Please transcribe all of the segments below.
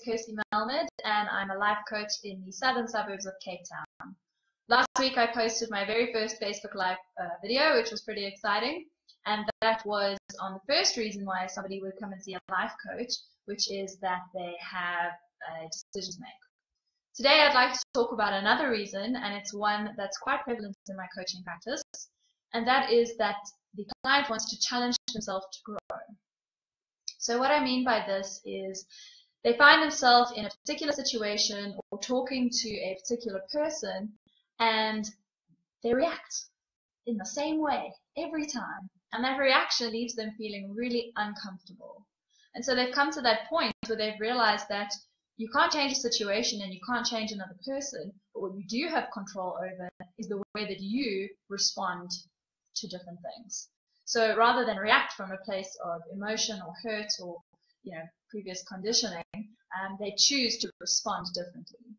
Kirsty Melmed, and I'm a life coach in the southern suburbs of Cape Town. Last week I posted my very first Facebook Live video, which was pretty exciting, and that was on the first reason why somebody would come and see a life coach, which is that they have a decision to make. Today I'd like to talk about another reason, and it's one that's quite prevalent in my coaching practice, and that is that the client wants to challenge themselves to grow. So what I mean by this is they find themselves in a particular situation or talking to a particular person, and they react in the same way every time, and that reaction leaves them feeling really uncomfortable. And so they've come to that point where they've realized that you can't change a situation and you can't change another person, but what you do have control over is the way that you respond to different things. So rather than react from a place of emotion or hurt or previous conditioning, they choose to respond differently.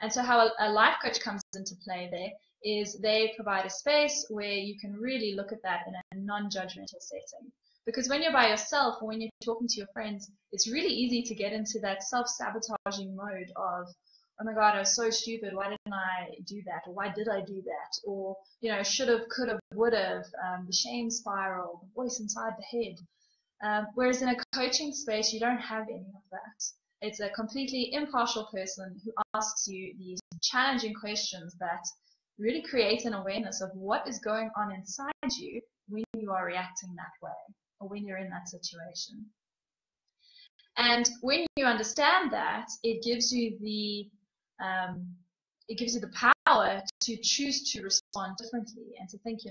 And so how a life coach comes into play there is they provide a space where you can really look at that in a non-judgmental setting. Because when you're by yourself or when you're talking to your friends, it's really easy to get into that self-sabotaging mode of, oh my God, I was so stupid, why didn't I do that? Or why did I do that? Or, should have, could have, would have, the shame spiral, the voice inside the head. Whereas in a coaching space, you don't have any of that. It's a completely impartial person who asks you these challenging questions that really create an awareness of what is going on inside you when you are reacting that way or when you're in that situation. And when you understand that, it gives you the power to choose to respond differently and to think,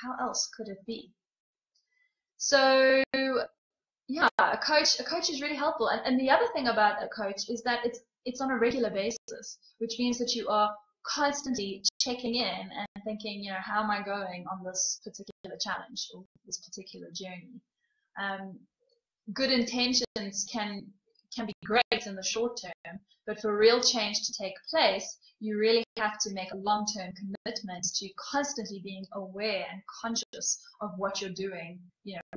how else could it be? So yeah, a coach is really helpful. And the other thing about a coach is that it's on a regular basis, which means that you are constantly checking in and thinking, how am I going on this particular challenge or this particular journey? Good intentions can be great in the short term, but for real change to take place, you really have to make a long-term commitment to constantly being aware and conscious of what you're doing,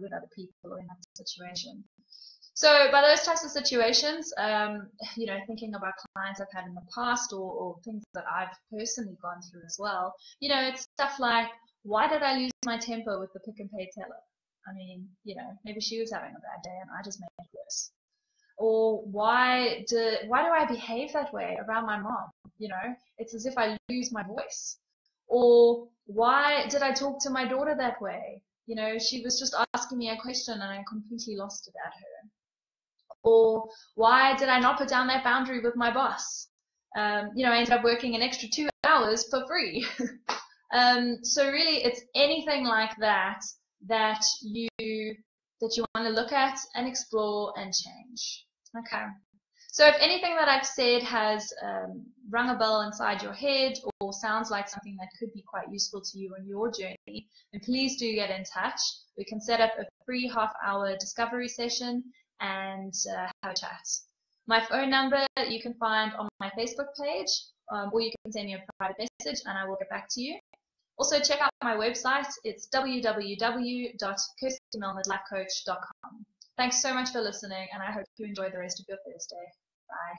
with other people or in that situation. So by those types of situations, thinking about clients I've had in the past or things that I've personally gone through as well, it's stuff like, why did I lose my temper with the Pick and Pay teller? I mean, maybe she was having a bad day and I just made it worse. Or why do I behave that way around my mom? It's as if I lose my voice. Or why did I talk to my daughter that way? She was just asking me a question and I completely lost it at her. Or why did I not put down that boundary with my boss? I ended up working an extra 2 hours for free. So really, it's anything like that that you want to look at and explore and change. Okay. So if anything that I've said has rung a bell inside your head or sounds like something that could be quite useful to you on your journey, then please do get in touch. We can set up a free half-hour discovery session and have a chat. My phone number you can find on my Facebook page, or you can send me a private message and I will get back to you. Also check out my website. It's www.kirstymelmedlifecoach.com. Thanks so much for listening, and I hope you enjoy the rest of your Thursday. Bye.